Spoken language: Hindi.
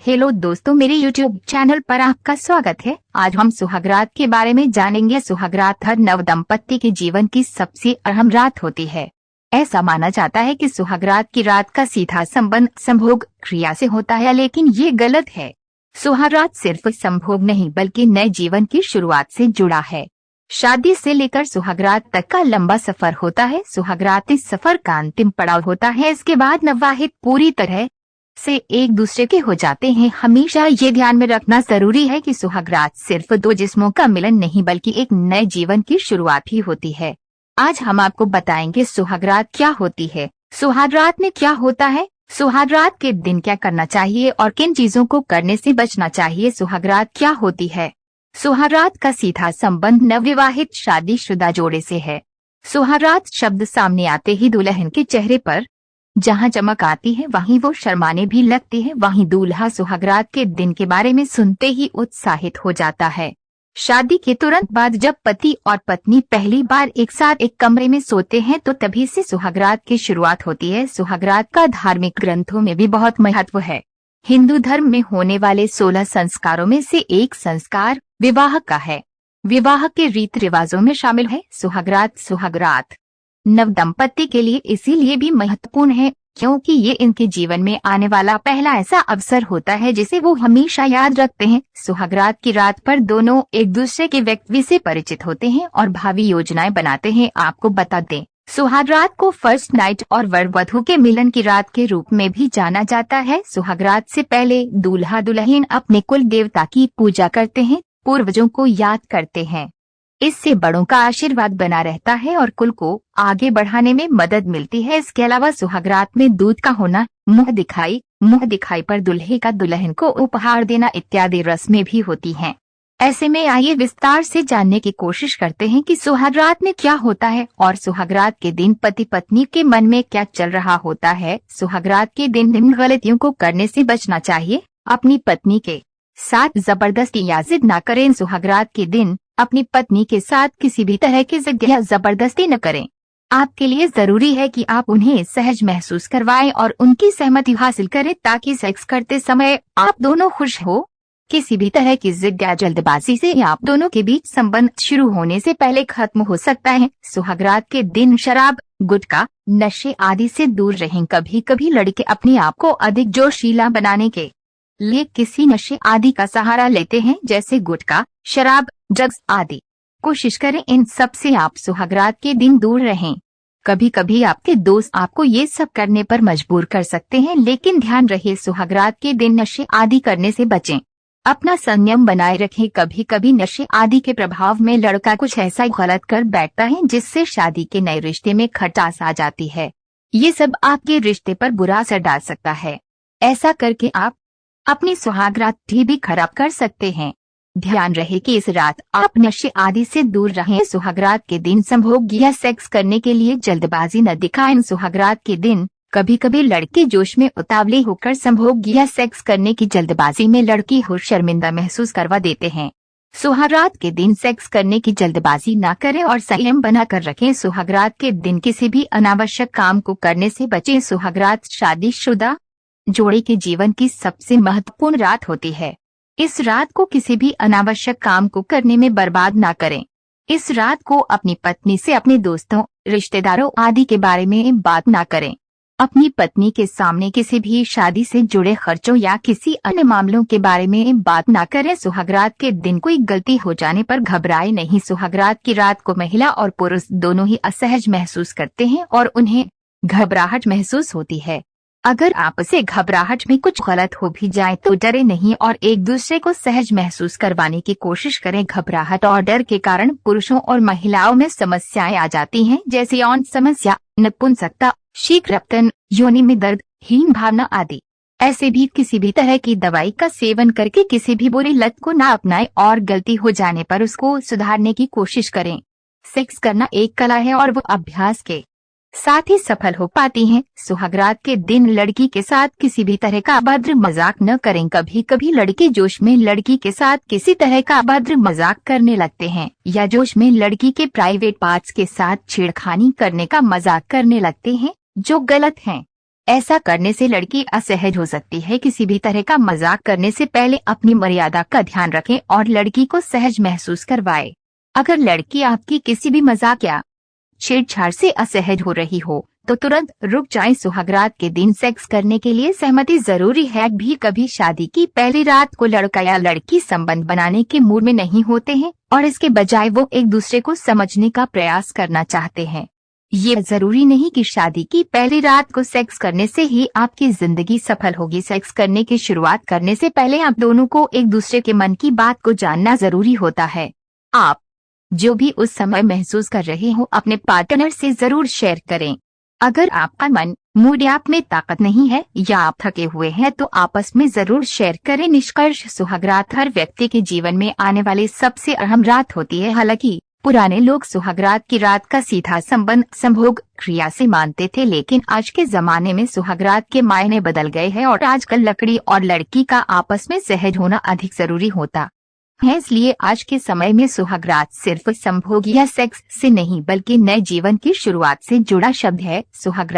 हेलो दोस्तों, मेरे YouTube चैनल पर आपका स्वागत है। आज हम सुहागरात के बारे में जानेंगे। सुहागरात हर नवदंपति के जीवन की सबसे अहम रात होती है। ऐसा माना जाता है कि सुहागरात की रात का सीधा संबंध संभोग क्रिया से होता है, लेकिन ये गलत है। सुहागरात सिर्फ संभोग नहीं बल्कि नए जीवन की शुरुआत से जुड़ा है। शादी से लेकर सुहागरात तक का लंबा सफर होता है। सुहागरात इस सफर का अंतिम पड़ाव होता है। इसके बाद नवविवाहित पूरी तरह से एक दूसरे के हो जाते हैं। हमेशा ये ध्यान में रखना जरूरी है कि सुहागरात सिर्फ दो जिस्मों का मिलन नहीं बल्कि एक नए जीवन की शुरुआत भी होती है। आज हम आपको बताएंगे सुहागरात क्या होती है, सुहागरात में क्या होता है, सुहागरात के दिन क्या करना चाहिए और किन चीजों को करने से बचना चाहिए। सुहागरात क्या होती है? सुहागरात का सीधा संबंध नवविवाहित शादीशुदा जोड़े से है। सुहागरात शब्द सामने आते ही दुल्हन के चेहरे पर जहां चमक आती है वहीं वो शर्माने भी लगती है। वहीं दूल्हा सुहागरात के दिन के बारे में सुनते ही उत्साहित हो जाता है। शादी के तुरंत बाद जब पति और पत्नी पहली बार एक साथ एक कमरे में सोते हैं तो तभी से सुहागरात की शुरुआत होती है। सुहागरात का धार्मिक ग्रंथों में भी बहुत महत्व है। हिंदू धर्म में होने वाले 16 संस्कारों में से एक संस्कार विवाह का है। विवाह के रीति रिवाजों में शामिल है सुहागरात। सुहागरात नवदंपति के लिए इसीलिए भी महत्वपूर्ण है क्योंकि ये इनके जीवन में आने वाला पहला ऐसा अवसर होता है जिसे वो हमेशा याद रखते हैं। सुहागरात की रात पर दोनों एक दूसरे के व्यक्तित्व से परिचित होते हैं और भावी योजनाएं बनाते हैं। आपको बता दें, सुहागरात को फर्स्ट नाइट और वर वधू के मिलन की रात के रूप में भी जाना जाता है। सुहागरात से पहले दूल्हा दुल्हन अपने कुल देवता की पूजा करते हैं, पूर्वजों को याद करते हैं। इससे बड़ों का आशीर्वाद बना रहता है और कुल को आगे बढ़ाने में मदद मिलती है। इसके अलावा सुहागरात में दूध का होना, मुंह दिखाई पर दूल्हे का दुल्हन को उपहार देना इत्यादि रस्में भी होती हैं। ऐसे में आइए विस्तार से जानने की कोशिश करते हैं कि सुहागरात में क्या होता है और सुहागरात के दिन पति पत्नी के मन में क्या चल रहा होता है। सुहागरात के दिन निम्न गलतियों को करने से बचना चाहिए। अपनी पत्नी के साथ जबरदस्ती या जिद न करें। सुहागरात के दिन अपनी पत्नी के साथ किसी भी तरह की जिद या जबरदस्ती न करें। आपके लिए जरूरी है कि आप उन्हें सहज महसूस करवाएं और उनकी सहमति हासिल करें ताकि सेक्स करते समय आप दोनों खुश हो। किसी भी तरह की जिद या जल्दबाजी से आप दोनों के बीच संबंध शुरू होने से पहले खत्म हो सकता है। सुहागरात के दिन शराब, गुटखा, नशे आदि से दूर रहें। कभी कभी लड़के अपने आप को अधिक जोशीला बनाने के लिए किसी नशे आदि का सहारा लेते हैं, जैसे गुटखा, शराब, ड्रग्स आदि। कोशिश करें इन सब से आप सुहागरात के दिन दूर रहें। कभी कभी आपके दोस्त आपको ये सब करने पर मजबूर कर सकते हैं, लेकिन ध्यान रहे सुहागरात के दिन नशे आदि करने से बचें। अपना संयम बनाए रखें। कभी कभी नशे आदि के प्रभाव में लड़का कुछ ऐसा गलत कर बैठता है जिससे शादी के नए रिश्ते में खटास आ जाती है। ये सब आपके रिश्ते पर बुरा असर डाल सकता है। ऐसा करके आप अपनी सुहागरात भी खराब कर सकते हैं। ध्यान रहे कि इस रात आप नशे आदि से दूर रहें। सुहागरात के दिन संभोग या सेक्स करने के लिए जल्दबाजी न दिखाएं। सुहागरात के दिन कभी कभी लड़के जोश में उतावले होकर संभोग या सेक्स करने की जल्दबाजी में लड़की को शर्मिंदा महसूस करवा देते हैं। सुहागरात के दिन सेक्स करने की जल्दबाजी न करें और संयम बनाकर रखें। सुहागरात के दिन किसी भी अनावश्यक काम को करने से बचें। सुहागरात शादीशुदा जोड़े के जीवन की सबसे महत्वपूर्ण रात होती है। इस रात को किसी भी अनावश्यक काम को करने में बर्बाद ना करें। इस रात को अपनी पत्नी से अपने दोस्तों, रिश्तेदारों आदि के बारे में बात ना करें। अपनी पत्नी के सामने किसी भी शादी से जुड़े खर्चों या किसी अन्य मामलों के बारे में बात ना करें। सुहागरात के दिन कोई गलती हो जाने पर घबराए नहीं। सुहागरात की रात को महिला और पुरुष दोनों ही असहज महसूस करते हैं और उन्हें घबराहट महसूस होती है। अगर आपसे घबराहट में कुछ गलत हो भी जाए तो डरे नहीं और एक दूसरे को सहज महसूस करवाने की कोशिश करें। घबराहट और डर के कारण पुरुषों और महिलाओं में समस्याएं आ जाती हैं, जैसे यौन समस्या, नपुंसकता, शीघ्रपतन, योनि में दर्द, हीन भावना आदि। ऐसे भी किसी भी तरह की दवाई का सेवन करके किसी भी बुरी लत को ना अपनाएं और गलती हो जाने पर उसको सुधारने की कोशिश करें। सेक्स करना एक कला है और वो अभ्यास के साथ ही सफल हो पाती हैं। सुहागरात के दिन लड़की के साथ किसी भी तरह का अभद्र मजाक न करें। कभी कभी लड़के जोश में लड़की के साथ किसी तरह का अभद्र मजाक करने लगते हैं या जोश में लड़की के प्राइवेट पार्ट्स के साथ छेड़खानी करने का मजाक करने लगते हैं, जो गलत है। ऐसा करने से लड़की असहज हो सकती है। किसी भी तरह का मजाक करने से पहले अपनी मर्यादा का ध्यान रखें और लड़की को सहज महसूस करवाएं। अगर लड़की आपकी किसी भी मजाक या छेड़छाड़ से असहज हो रही हो तो तुरंत रुक जाएं। सुहागरात के दिन सेक्स करने के लिए सहमति जरूरी है। भी कभी शादी की पहली रात को लड़का या लड़की संबंध बनाने के मूड में नहीं होते हैं और इसके बजाय वो एक दूसरे को समझने का प्रयास करना चाहते हैं। ये जरूरी नहीं कि शादी की पहली रात को सेक्स करने से ही आपकी जिंदगी सफल होगी। सेक्स करने की शुरुआत करने से पहले आप दोनों को एक दूसरे के मन की बात को जानना जरूरी होता है। आप जो भी उस समय महसूस कर रहे हो अपने पार्टनर से जरूर शेयर करें। अगर आपका मन मूड या आप में ताकत नहीं है या आप थके हुए हैं तो आपस में जरूर शेयर करें। निष्कर्ष, सुहागरात हर व्यक्ति के जीवन में आने वाली सबसे अहम रात होती है। हालांकि पुराने लोग सुहागरात की रात का सीधा संबंध संभोग क्रिया से मानते थे, लेकिन आज के जमाने में सुहागरात के मायने बदल गए हैं और आजकल लड़की और लड़की का आपस में सहज होना अधिक जरूरी होता है। इसलिए आज के समय में सुहागरात सिर्फ संभोग या सेक्स से नहीं बल्कि नए जीवन की शुरुआत से जुड़ा शब्द है। सुहागरात